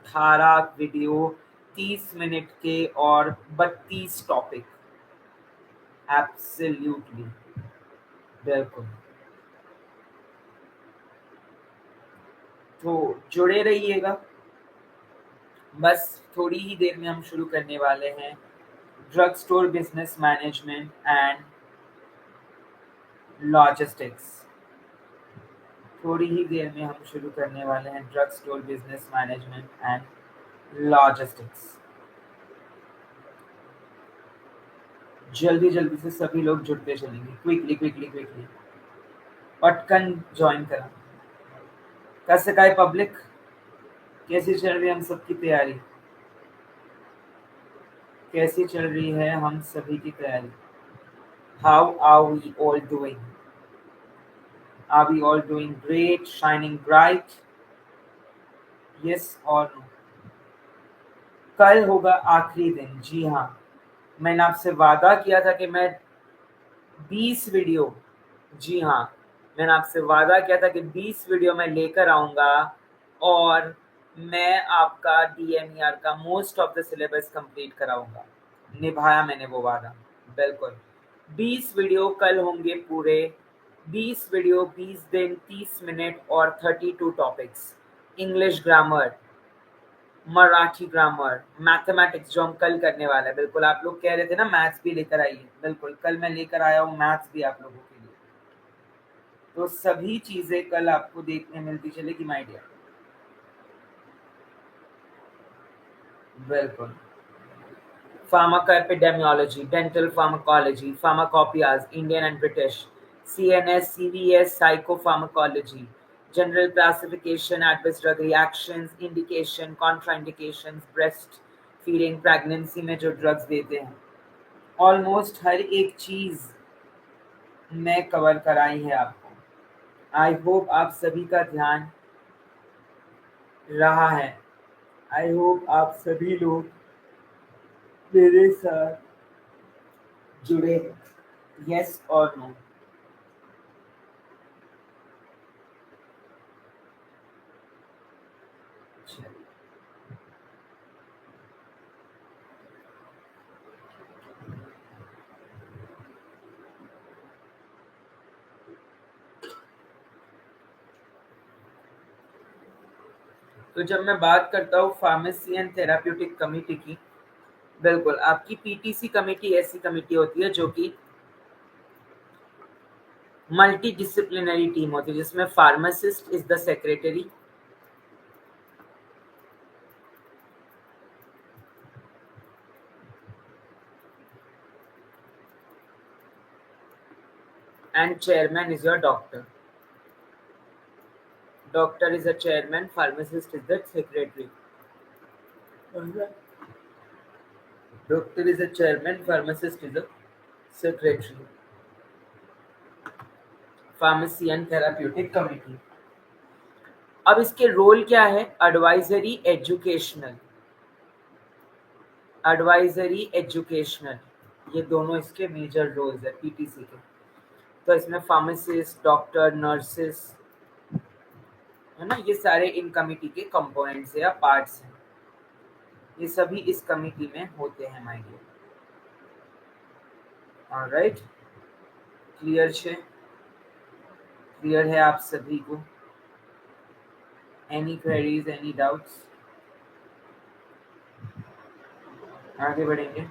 18 video, 30 minute के और 32 topic. Absolutely, बिल्कुल। तो जुड़े रहिएगा। बस थोड़ी ही देर में हम शुरू करने वाले हैं drug store business management and logistics. थोड़ी ही देर में हम शुरू करने वाले हैं drug store business management and logistics. जल्दी जल्दी से सभी लोग जुड़ते चलेंगे, क्विकली क्विकली क्विकली, पटकन ज्वाइन करा। कैसे काय पब्लिक, कैसी चल रही है हम सबकी तैयारी? कैसी चल रही है हम सभी की तैयारी? How are we all doing? Are we all doing great, shining bright? Yes और नो? कल होगा आखिरी दिन। जी हाँ, मैंने आपसे वादा किया था कि मैं 20 वीडियो, जी हाँ, मैंने आपसे वादा किया था कि 20 वीडियो मैं लेकर आऊँगा और मैं आपका DMER का most of the syllabus complete कराऊँगा। निभाया मैंने वो वादा, बिल्कुल। 20 वीडियो कल होंगे पूरे, 20 वीडियो, 20 दिन, 30 मिनट और 32 topics. English grammar, Marathi grammar, mathematics जो हम कल करने वाले हैं। बिल्कुल, आप लोग कह रहे थे ना मैथ्स भी लेकर आइए, बिल्कुल कल मैं लेकर आया हूँ मैथ्स भी आप लोगों के लिए। तो सभी चीजें कल आपको देखने मिलती चलेगी माय डियर। बिल्कुल। Pharmacoepidemiology, dental pharmacology, pharmacopoeias Indian and British, CNS, CVS, psychopharmacology, general classification, adverse drug reactions, indication, contraindications, breast feeding, pregnancy में जो ड्रग्स देते हैं, ऑलमोस्ट हर एक चीज में कवर कराई है आपको। आई होप आप सभी का ध्यान रहा है। आई होप आप सभी लोग मेरे साथ जुड़े हैं। यस और नो? तो जब मैं बात करता हूँ फार्मेसी एंड थेराप्यूटिक कमिटी की, बिल्कुल आपकी PTC कमेटी ऐसी कमेटी होती है जो कि मल्टी डिसिप्लिनरी टीम होती है, जिसमें pharmacist is the secretary, and chairman is your doctor. Doctor is a chairman, pharmacist is the secretary. Doctor is a chairman, pharmacist is a secretary. Pharmacy and therapeutic committee. अब इसके role क्या है? Advisory, educational, advisory, educational, ये दोनों इसके major roles है PTC के। तो इसमें फार्मासिस्ट, डॉक्टर, नर्सेस, है ना, ये सारे इन कमिटी के कंपोनेंट्स या पार्ट्स हैं। ये सभी इस कमिटी में होते हैं माय डियर। ऑलराइट, क्लियर है? क्लियर है आप सभी को? Any queries, any doubts? आगे बढ़ेंगे।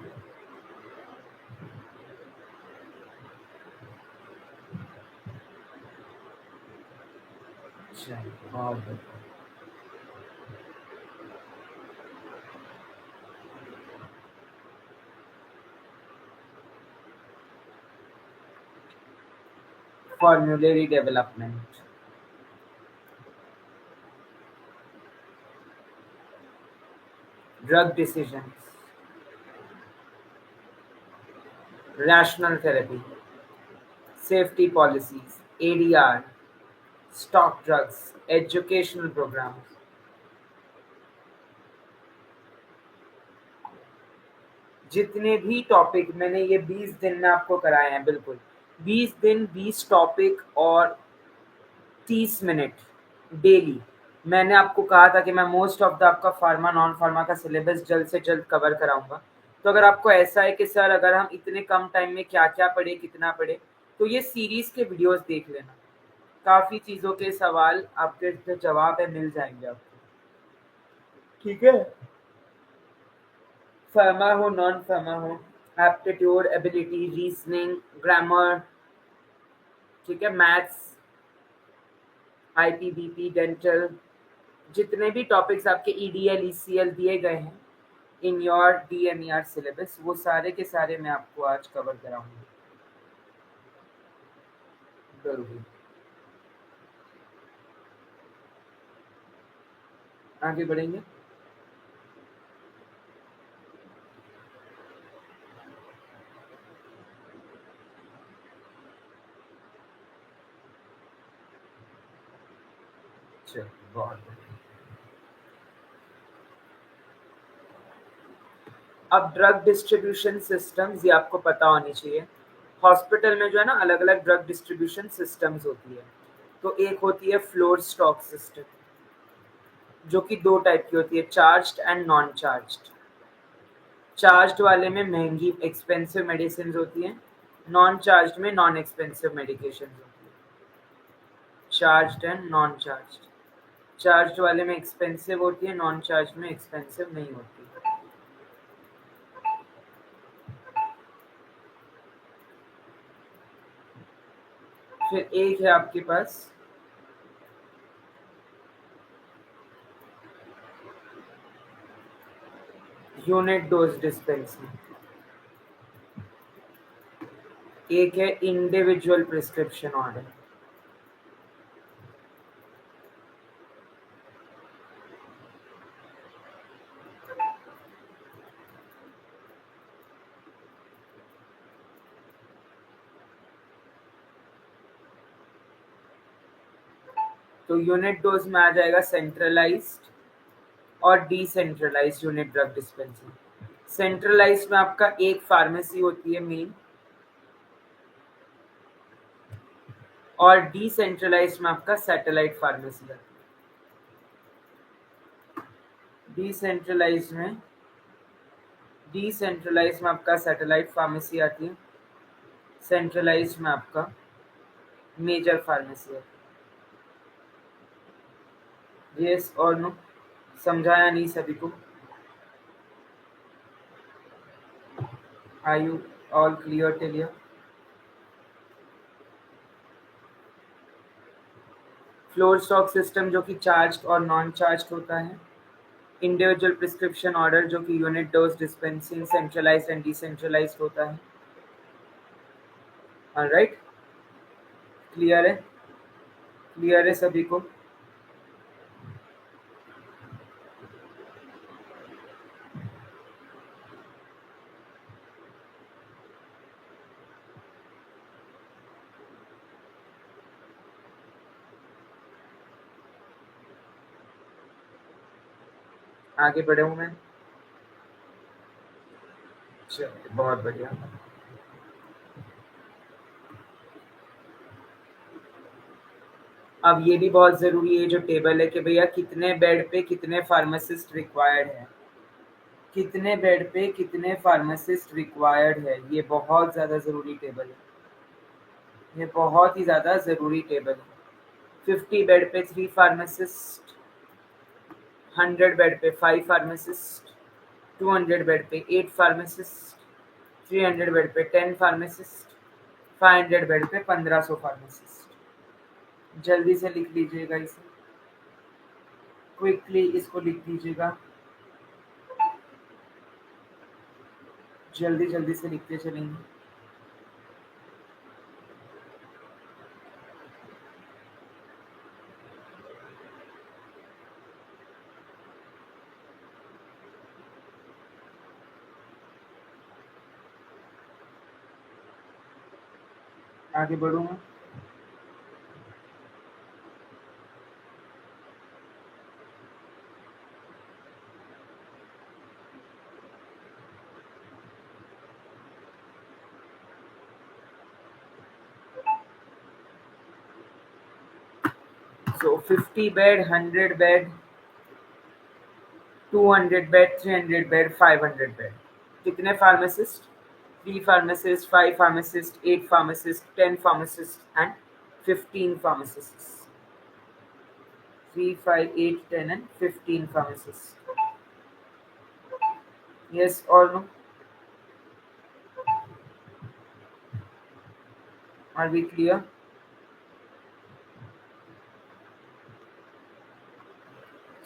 चलिए, बहुत बढ़िया। formulary development, drug decisions, rational therapy, safety policies, ADR, stock drugs, educational programs. जितने भी टॉपिक मैंने ये 20 दिन में आपको कराए हैं, बिल्कुल 20 दिन, 20 टॉपिक और 30 मिनट डेली, मैंने आपको कहा था कि मैं मोस्ट ऑफ द आपका फार्मा नॉन फार्मा का सिलेबस जल्द से जल्द कवर कराऊंगा। तो अगर आपको ऐसा है कि सर अगर हम इतने कम टाइम में क्या क्या पढ़े, कितना पढ़े, तो ये सीरीज के वीडियोस देख लेना। काफ़ी चीज़ों के सवाल आपके जो जवाब है मिल जाएंगे आपको। ठीक है, फार्मा हो नॉन फार्मा हो, एप्टीट्यूड, एबिलिटी, रीजनिंग, ग्रामर, ठीक है, मैथ्स, आईपीबीपी, डेंटल, जितने भी टॉपिक्स आपके ईडीएल ईसीएल दिए गए हैं इन योर डीएमईआर सिलेबस, वो सारे के सारे मैं आपको आज कवर कराऊंगी। जरूरी। आगे बढ़ेंगे। चलो, बहुत बढ़िया। अब ड्रग डिस्ट्रीब्यूशन सिस्टम्स, ये आपको पता होनी चाहिए। हॉस्पिटल में जो है ना अलग अलग ड्रग डिस्ट्रीब्यूशन सिस्टम्स होती है। तो एक होती है फ्लोर स्टॉक सिस्टम, जो कि दो टाइप की होती है, charged and non charged. Charged वाले में महंगी एक्सपेंसिव मेडिसिन होती हैं, नॉन चार्ज्ड में नॉन एक्सपेंसिव मेडिकेशन होती है। Charged and non charged. Charged वाले में एक्सपेंसिव होती है, नॉन चार्ज में एक्सपेंसिव नहीं होती। फिर एक है आपके पास यूनिट डोज डिस्पेंसिंग, एक है इंडिविजुअल प्रिस्क्रिप्शन ऑर्डर। तो यूनिट डोज में आ जाएगा सेंट्रलाइज्ड और decentralised unit drug dispensing. Centralised में आपका एक फार्मेसी होती है मेन, और डिसेंट्रलाइज्ड में आपका सैटेलाइट फार्मेसी है। डिसेंट्रलाइज्ड में डिसेंट्रलाइज्ड में आपका सैटेलाइट फार्मेसी आती है, सेंट्रलाइज्ड में आपका मेजर फार्मेसी है। यस और नो, समझाया नहीं सभी को? Are you all clear till here? Floor stock system जो कि चार्ज और नॉन चार्ज होता है, इंडिविजुअल प्रिस्क्रिप्शन ऑर्डर जो कि unit dose dispensing, centralized and decentralized होता है। ऑलराइट, क्लियर है? क्लियर है सभी को? आगे बढ़े हूँ मैं? चलिए, बहुत बढ़िया। अब ये भी बहुत ज़रूरी है जो टेबल है कि भैया कितने बेड पे कितने फार्मासिस्ट रिक्वायर्ड है, कितने बेड पे कितने फार्मासिस्ट रिक्वायर्ड है। ये बहुत ज़्यादा ज़रूरी टेबल है, ये बहुत ही ज़्यादा ज़रूरी टेबल है। 50 बेड पे 3 फार्मासिस्ट, 100 बेड पे 5 फार्मासिस्ट, 200 बेड पे 8 फार्मासिस्ट, 300 बेड पे 10 फार्मासिस्ट, 500 बेड पे 1500 फार्मासिस्ट। जल्दी से लिख लीजिएगा इसे, क्विकली इसको लिख लीजिएगा, जल्दी जल्दी से लिखते चलेंगे। आगे बढ़ूंगा। So 50 bed, 100 bed, 200 bed, 300 bed, 500 bed. कितने pharmacist? 3 pharmacists, 5 pharmacists, 8 pharmacists, 10 pharmacists, and 15 pharmacists. 3, 5, 8, 10, and 15 pharmacists. Yes or no? Are we clear?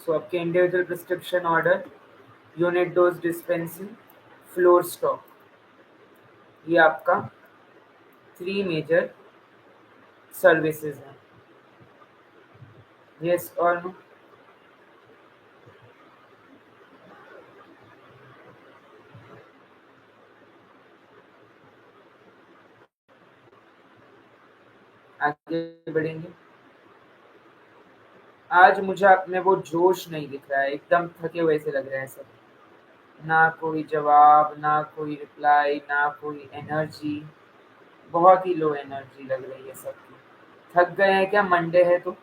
So आपके individual prescription order, unit dose dispensing, floor stock, ये आपका 3 मेजर सर्विसेज हैं. Yes और no? आगे बढ़ेंगे. आज मुझे आप में वो जोश नहीं दिख रहा है, एकदम थके हुए से लग रहे हैं सब. ना कोई जवाब, ना कोई रिप्लाई, ना कोई एनर्जी. बहुत ही लो एनर्जी लग रही है सबकी. थक गए हैं क्या? मंडे है तो.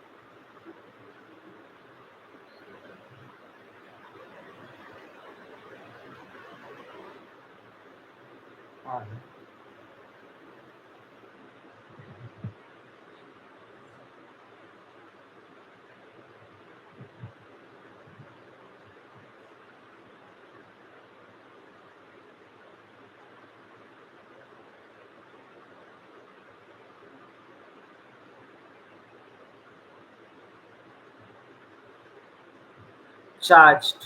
हाँ. Charged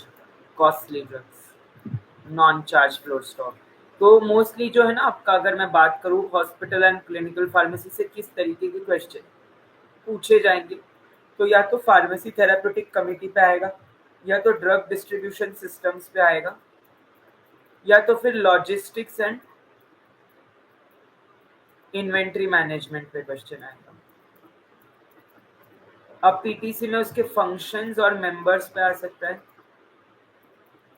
costly drugs, non charge floor stock. तो मोस्टली जो है ना आपका, अगर मैं बात करूँ हॉस्पिटल एंड क्लिनिकल फार्मेसी से किस तरीके के क्वेश्चन पूछे जाएंगे, तो या तो फार्मेसी थेराप्यूटिक कमिटी पे आएगा, या तो ड्रग डिस्ट्रीब्यूशन सिस्टम्स पे आएगा, या तो फिर लॉजिस्टिक्स एंड इन्वेंट्री मैनेजमेंट पे क्वेश्चन आएगा. अब पीटीसी में उसके फंक्शंस और मेंबर्स पे आ सकता है.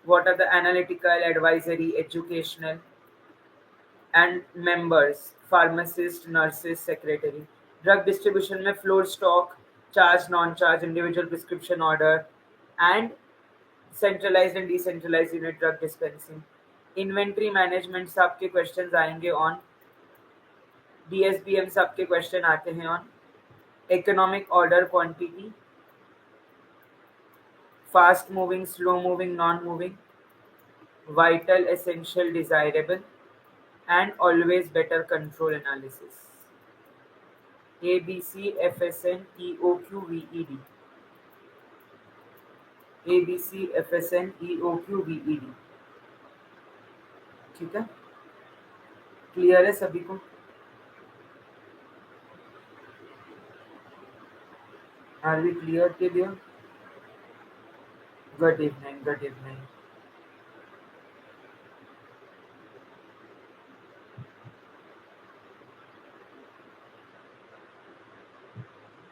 What are the analytical, advisory, educational and members, pharmacist, nurses, secretary. Drug distribution में floor stock, charge, non charge, individual prescription order and centralised and decentralised unit drug dispensing. Inventory management से आपके questions आएंगे on डीएसबीएम से आपके question आते हैं on economic order quantity, fast moving, slow moving, non moving, vital, essential, desirable, and always better control analysis. ABC, FSN, EOQ, VED. ABC, FSN, EOQ, VED. ठीक है, clear है सभी को? आर वी क्लियर के लिए? Good evening, good evening.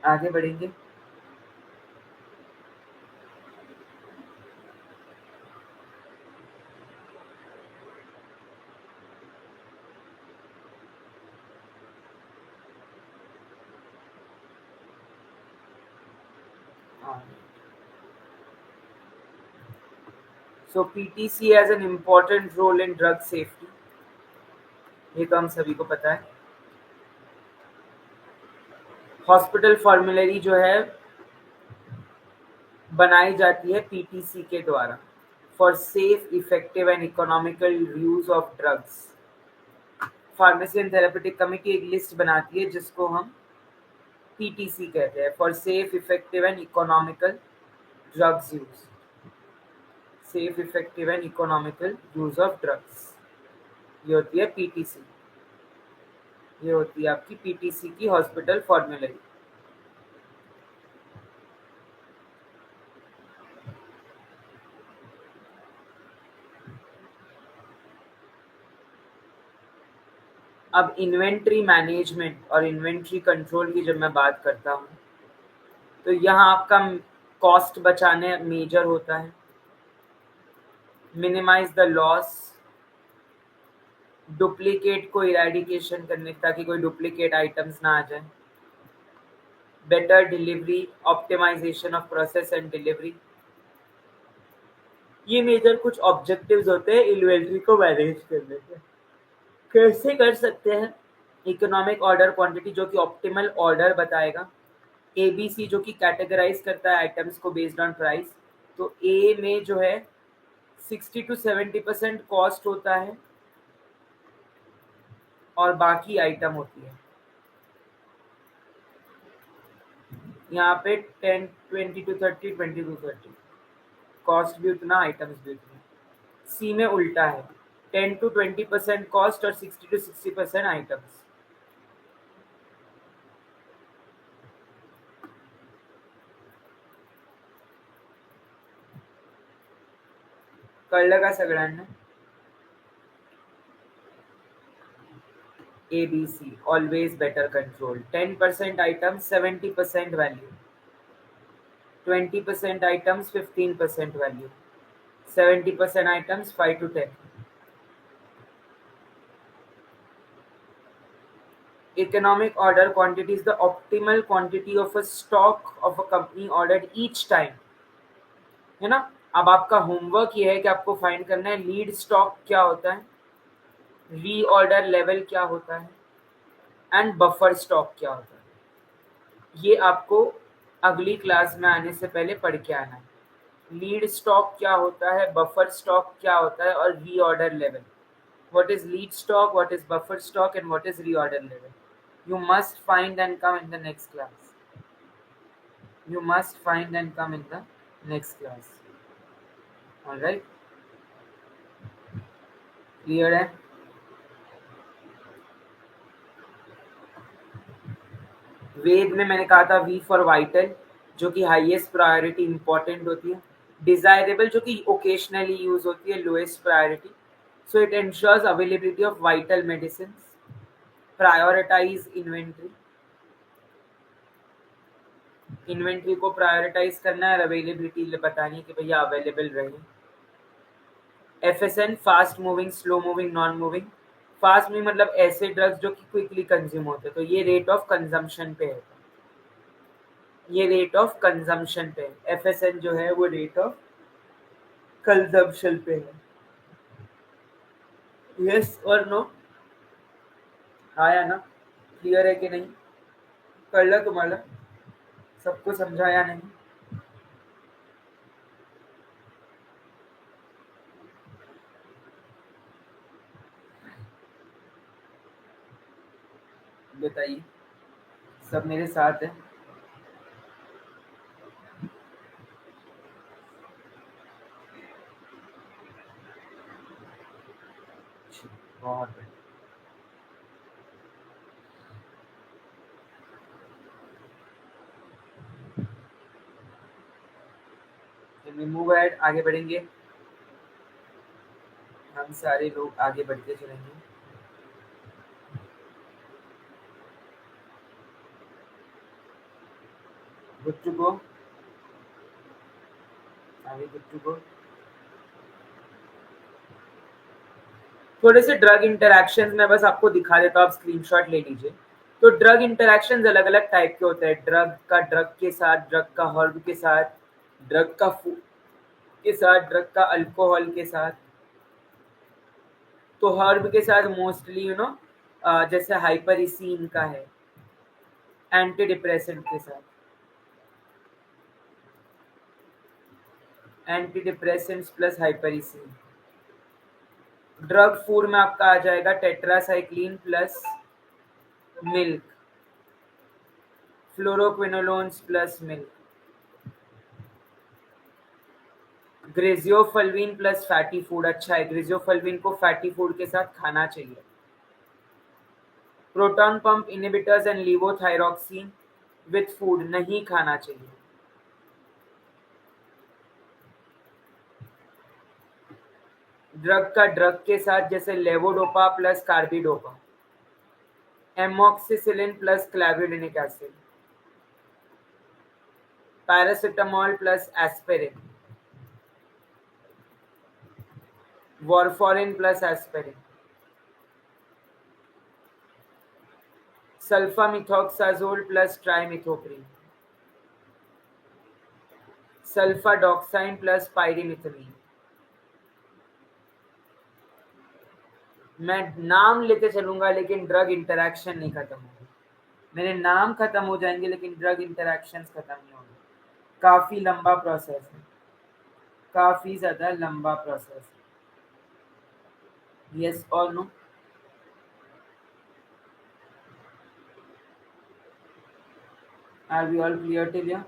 आगे बढ़ेंगे. So PTC has an important role in drug safety. ये तो हम सभी को पता है. हॉस्पिटल फॉर्मुलरी जो है बनाई जाती है पीटीसी के द्वारा for safe, effective and economical use of drugs. Pharmacy and therapeutic committee एक लिस्ट बनाती है जिसको हम पीटीसी कहते हैं, for safe, effective and economical drugs use. Safe, effective and economical use of drugs, ये होती है पीटीसी. ये होती है आपकी पीटीसी की हॉस्पिटल फॉर्मुलरी. अब इन्वेंट्री मैनेजमेंट और इन्वेंट्री कंट्रोल की जब मैं बात करता हूँ, तो यहाँ आपका कॉस्ट बचाने मेजर होता है, मिनिमाइज द लॉस, डुप्लीकेट को इरेडिकेशन करने ताकि कोई डुप्लीकेट आइटम्स ना आ जाए, better delivery, optimization of process and delivery. ये मेजर कुछ ऑब्जेक्टिव्स होते हैं इन्वेंट्री को मैनेज करने के। कैसे कर सकते हैं? इकोनॉमिक ऑर्डर क्वांटिटी जो कि ऑप्टिमल ऑर्डर बताएगा। एबीसी जो कि कैटेगराइज करता है आइटम्स को बेस्ड ऑन प्राइस। तो ए में जो है 60 to 70% कॉस्ट होता है और बाकी आइटम होती है। यहाँ पे 10, 20 to 30, 20 to 30 कॉस्ट भी उतना, आइटम्स भी उतना। सी में उल्टा है, 10 to 20% कॉस्ट और 60 to 60% आइटम्स। कळलं का सगळ्यांना? ABC always better control. 10% items 70% value, 20% items 15% value, 70% items 5 to 10. Economic order quantity is the optimal quantity of a stock of a company ordered each time. है ना? अब आपका होमवर्क ये है कि आपको फाइंड करना है लीड स्टॉक क्या होता है, रीऑर्डर लेवल क्या होता है एंड बफर स्टॉक क्या होता है। ये आपको अगली क्लास में आने से पहले पढ़ के आना है। लीड स्टॉक क्या होता है, बफर स्टॉक क्या होता है और reorder level. What is lead stock, what is buffer stock and what is reorder level. You must find and come in the next class. You must find and come in the next class. Alright? Clear है? वेद में मैंने कहा था V for vital जो कि highest priority important होती है, desirable जो कि ओकेशनली यूज होती है lowest priority. So it ensures availability of vital medicine, prioritize inventory, inventory को प्रायोरिटाइज करना है और अवेलेबिलिटी बतानी है कि भैया अवेलेबल रहे। एफएसएन fast moving, slow moving, non moving. Fast moving मतलब ऐसे ड्रग्स जो कि क्विकली कंज्यूम होते हैं, तो ये रेट ऑफ कंजम्पशन पे है, ये रेट ऑफ कंजम्पशन पे है। एफएसएन जो है वो रेट ऑफ कंजम्पशन पे है। यस और नो? आया ना? क्लियर है कि नहीं? कर ला तुम्हारा? सबको समझाया नहीं? बताइए, सब मेरे साथ है? बहुत बढ़िया। मूव एड, आगे बढ़ेंगे, हम सारे लोग आगे बढ़ते चलेंगे। गुड टू गो, आगे गुड टू गो। थोड़े से ड्रग इंटरैक्शंस मैं बस आपको दिखा देता हूँ, आप स्क्रीनशॉट ले लीजिए। तो ड्रग इंटरैक्शंस अलग अलग टाइप के होते हैं, ड्रग का ड्रग के साथ, ड्रग का हर्ब के साथ, ड्रग का फूड के साथ, ड्रग का अल्कोहल के साथ। तो हर्ब के साथ मोस्टली जैसे हाइपरिसीन का है, एंटी डिप्रेसेंट के साथ, anti depressants plus hypericin. Drug food में आपका आ जाएगा tetracycline plus milk, fluoroquinolones plus milk, griseofulvin plus fatty food. अच्छा है, ग्रेजियोफल्विन को फैटी फूड के साथ खाना चाहिए। Proton pump inhibitors and levothyroxine with food नहीं खाना चाहिए। ड्रग का ड्रग के साथ जैसे levodopa plus carbidopa, amoxicillin plus clavulanic acid, paracetamol plus aspirin, warfarin plus aspirin, sulfamethoxazole plus trimethoprim, sulfadoxine plus pyrimethamine. मैं नाम लेते चलूंगा लेकिन ड्रग इंटरैक्शन नहीं खत्म होगी। मेरे नाम खत्म हो जाएंगे लेकिन ड्रग इंटरैक्शन खत्म नहीं होंगे। काफी लंबा प्रोसेस है, काफी ज्यादा लंबा प्रोसेस है। यस और no? Are we all clear till here?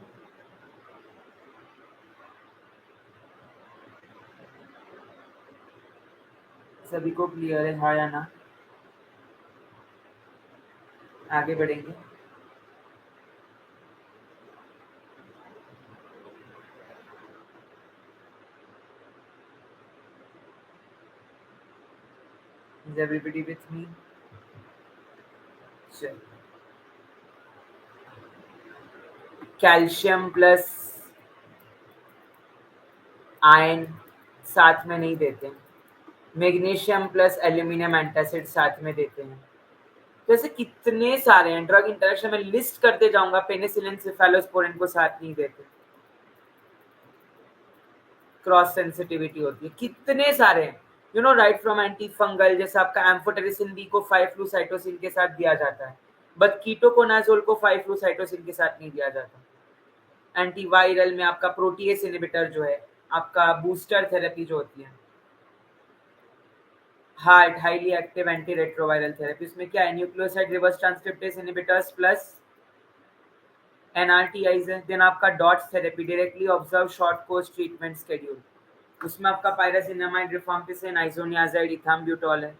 सभी को क्लियर है, हाँ या ना? आगे बढ़ेंगे। Is everybody with me? चल, कैल्शियम प्लस आयन साथ में नहीं देते, मैग्नीशियम प्लस एल्यूमिनियम एंटासिड साथ में देते हैं। तो ऐसे कितने सारे हैं ड्रग इंटरेक्शन में, लिस्ट करते जाऊंगा। पेनिसिलिन सिफेलोस्पोरिन को साथ नहीं देते, क्रॉस सेंसिटिविटी होती है। कितने सारे हैं, you know, right from anti fungal, जैसे आपका एम्फोटेरिसिन बी को 5-फ्लूसाइटोसिन के साथ दिया जाता है, बट कीटोकोनाजोल को 5-फ्लूसाइटोसिन के साथ नहीं दिया जाता। एंटीवायरल में आपका प्रोटीएस इनहिबिटर जो है, आपका बूस्टर थेरेपी जो होती है, HAART highly active anti retroviral therapy, उसमें क्या है, nucleoside reverse transcriptase inhibitors plus NRTIs है। देन आपका DOTS therapy, directly observe short course treatment schedule, उसमें आपका पायरासिनामाइड, रिफाम्पिसिन, आइसोनियाजाइड, इथाम्ब्यूटॉल है।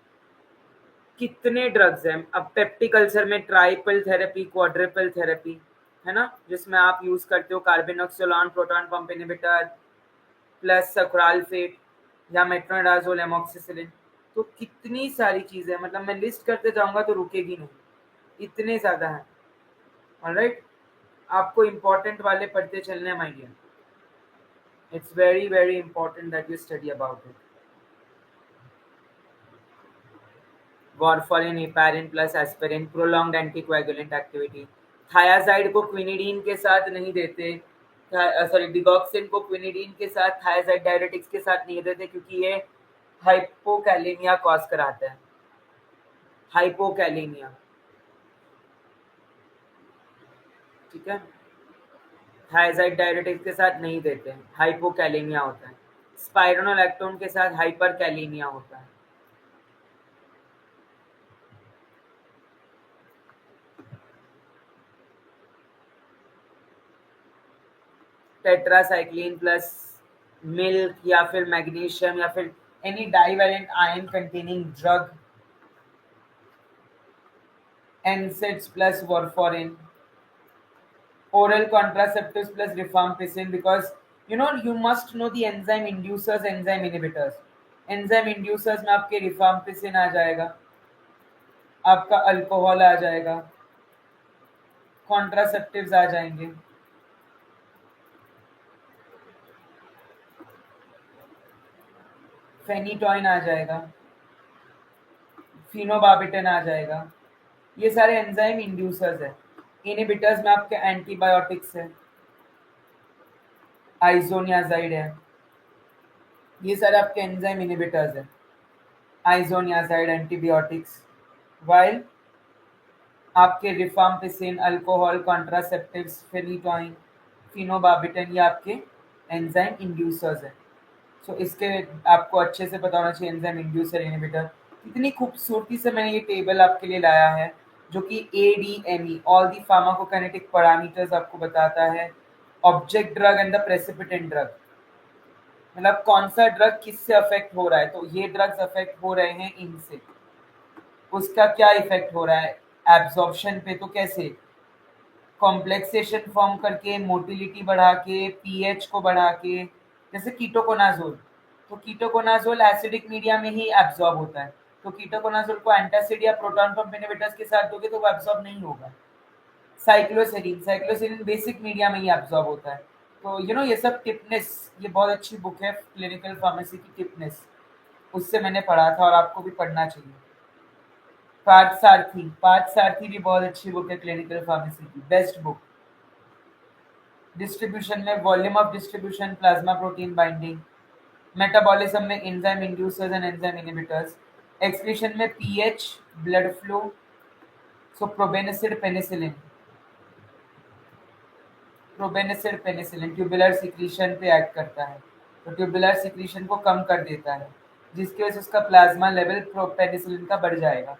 कितने ड्रग्स हैं। अब पेप्टिक अल्सर में ट्राइपल थेरेपी, क्वाड्रिपल थेरेपी है ना, जिसमें आप यूज करते हो कार्बेनॉक्सोलॉन प्रोटॉन पंप इनहिबिटर प्लस सक्रॉलफेट या मेट्रोनिडाजोल एमोक्सिसिलिन। तो कितनी सारी चीजें, मतलब मैं लिस्ट करते जाऊंगा तो रुकेगी नहीं, इतने ज्यादा है। ऑलराइट, आपको इम्पोर्टेंट वाले पढ़ते चलने my dear. It's very very important that you study about it. Warfarin, heparin plus aspirin, prolonged anticoagulant activity. Thiazide को क्विनिडीन के साथ नहीं देते, सॉरी डिगॉक्सिन को क्विनिडीन के साथ, थायाजाइड डायरेटिक्स के साथ नहीं देते, क्योंकि ये हाइपोकैलेमिया कॉज कराता है। हाइपोकैलेमिया, ठीक है, थायाजाइड डायरेटिक्स के साथ नहीं देते, हाइपोकैलेमिया होता है। स्पाइरोनोलैक्टोन के साथ हाइपरकैलेमिया होता है। टेट्रासाइक्लिन प्लस मिल्क या फिर मैग्नीशियम या फिर any divalent ion containing drug, NSAIDs plus warfarin, oral contraceptives plus rifampicin, because you must know the enzyme inducers, enzyme inhibitors। enzyme inducers में आपके rifampicin आ जाएगा, आपका अल्कोहल आ जाएगा, कॉन्ट्रासेप्टिव्स आ जाएंगे, फेनिटॉइन आ जाएगा, फिनोबार्बिटन आ जाएगा। ये सारे एंजाइम इंड्यूसर्स है। इनहिबिटर्स में आपके एंटीबायोटिक्स है, आइसोनियाजाइड है, ये सारे आपके एंजाइम इनहिबिटर्स है। आइसोनियाजाइड एंटीबायोटिक्स, वाइल आपके रिफाम्पिसिन, अल्कोहल, कॉन्ट्रासेप्टिव्स, फेनिटॉइन, फिनोबार्बिटन, ये आपके एंजाइम इंड्यूसर्स है। सो इसके आपको अच्छे से पता होना चाहिए एंजाइम इंड्यूसर इनहिबिटर। कितनी खूबसूरती से मैंने ये टेबल आपके लिए लाया है, जो कि ADME, all the pharmacokinetic parameters आपको बताता है। Object drug and the precipitant drug, मतलब कौन सा ड्रग किससे अफेक्ट हो रहा है। तो ये ड्रग्स अफेक्ट हो रहे हैं इनसे, उसका क्या इफेक्ट हो रहा है एब्जॉर्प्शन पे, तो कैसे, कॉम्प्लेक्सेशन फॉर्म करके, मोटिलिटी बढ़ा के, पीएच को बढ़ा के। जैसे कीटोकोनाजोल, तो कीटोकोनाजोल एसिडिक मीडिया में ही एब्जॉर्ब होता है, तो कीटोकोनाजोल को एंटासिड या प्रोटॉन पंप इनहिबिटर्स के साथ दोगे तो वो एब्जॉर्ब नहीं होगा। साइक्लोसेरिन, साइक्लोसेरिन बेसिक मीडिया में ही एब्जॉर्ब होता है। तो ये सब टिपनेस, ये बहुत अच्छी बुक है क्लिनिकल फार्मेसी की, टिपनेस, उससे मैंने पढ़ा था और आपको भी पढ़ना चाहिए। पार्थ सारथी, पार्थ सारथी भी बहुत अच्छी बुक है क्लिनिकल फार्मेसी की, बेस्ट बुक। डिस्ट्रीब्यूशन में volume of distribution, plasma protein binding, metabolism में enzyme inducers and enzyme inhibitors, excretion में pH, blood flow, so probenecid penicillin, probenecid penicillin tubular secretion पे एक्ट करता है, तो ट्यूबुलर सिक्रीशन को कम कर देता है, जिसकी वजह से उसका प्लाज्मा लेवल पेनिसिलिन का बढ़ जाएगा।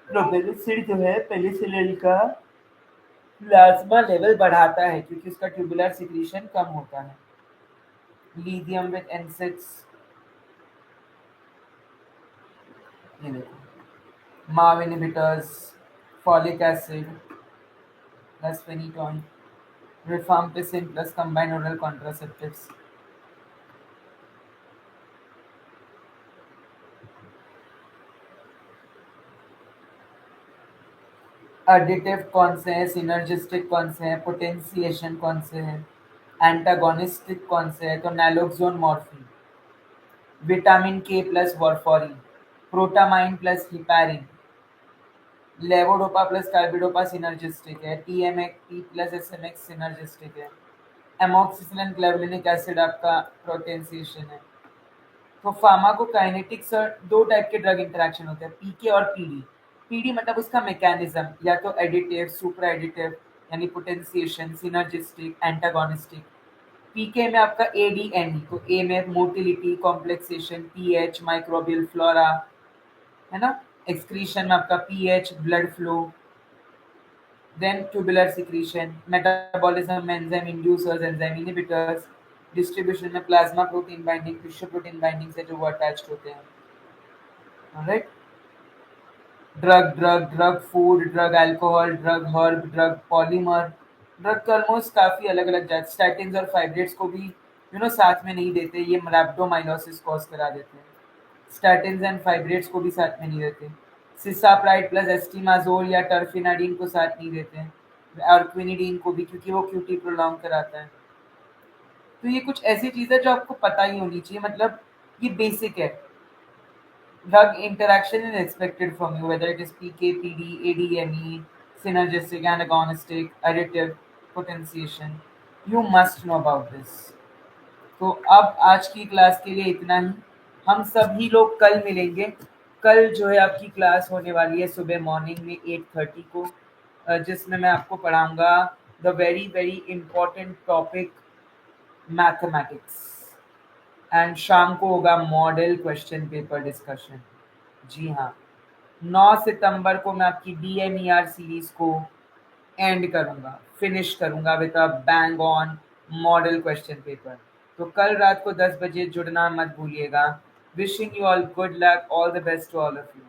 प्रोबेनिसिड जो है पेनिसिलिन का प्लाज्मा लेवल बढ़ाता है क्योंकि उसका ट्यूबुलर सिक्रीशन कम होता है। लिथियम विद N6, ये देखो माव inhibitors, folic acid plus फेनिटोन, rifampicin plus combined oral contraceptives. Additive कौन से हैं, सिनर्जिस्टिक कौन से हैं, पोटेंशिएशन कौन से हैं, एंटागोनिस्टिक कौन से हैं, तो naloxone morphine, vitamin K plus warfarin, protamine plus heparin, levodopa plus carbidopa synergistic है, टीएमएक्टी प्लस एसएमएक्स सिनर्जिस्टिक है, एमोक्सिसिलिन ग्लेवुलिनिक एसिड आपका पोटेंशिएशन है। तो फार्माकोकाइनेटिक्स और दो टाइप के ड्रग इंटरेक्शन होते हैं, पीके और पीडी। पीडी मतलब उसका मैकेनिज्म, या तो एडिटिव, सुपरा एडिटिव यानी पोटेंशिएशन, सिनर्जिस्टिक, एंटागोनिस्टिक। पीके में आपका एडीएनई, तो ए में motility, complexation, pH, microbial flora, है ना। एक्सक्रीशन में आपका pH, blood flow, then tubular secretion, metabolism में enzyme inducers, enzyme inhibitors, distribution में plasma protein binding, tissue protein binding से जो वो अटैच्ड होते हैं। Alright, drug drug drug food, drug alcohol, drug herb, drug polymer. Drug के almost काफी अलग अलग जात, स्टैटिन्स और फाइब्रेट्स को भी साथ में नहीं देते, ये रैप्डोमाइलोसिस कॉज करा देते हैं। स्टैटिन्स एंड फाइब्रेट्स को भी साथ में नहीं देते। सिसाप्राइड प्लस एस्टीमाजोल या टर्फिनाडीन को साथ नहीं देते हैं, और क्विनिडीन को भी, क्योंकि वो क्यूटी प्रोलॉन्ग कराता है। तो ये कुछ ऐसी चीज है जो आपको पता ही होनी चाहिए, मतलब ये बेसिक है। Drug interaction is expected from you, whether it is PK, PD, ADME, synergistic, antagonistic, additive, potentiation. You must know about this. तो अब आज की क्लास के लिए इतना ही। हम सभी लोग कल मिलेंगे। कल जो है आपकी क्लास होने वाली है सुबह मॉर्निंग में 8:30 को, जिसमें मैं आपको पढ़ाऊंगा the very very important topic mathematics, and शाम को होगा मॉडल क्वेश्चन पेपर डिस्कशन। जी हाँ, 9 सितंबर को मैं आपकी DMER सीरीज को एंड करूंगा, फिनिश करूंगा with a bang on model question paper. तो कल रात को 10 बजे जुड़ना मत भूलिएगा। Wishing you all good luck, all the best to all of you.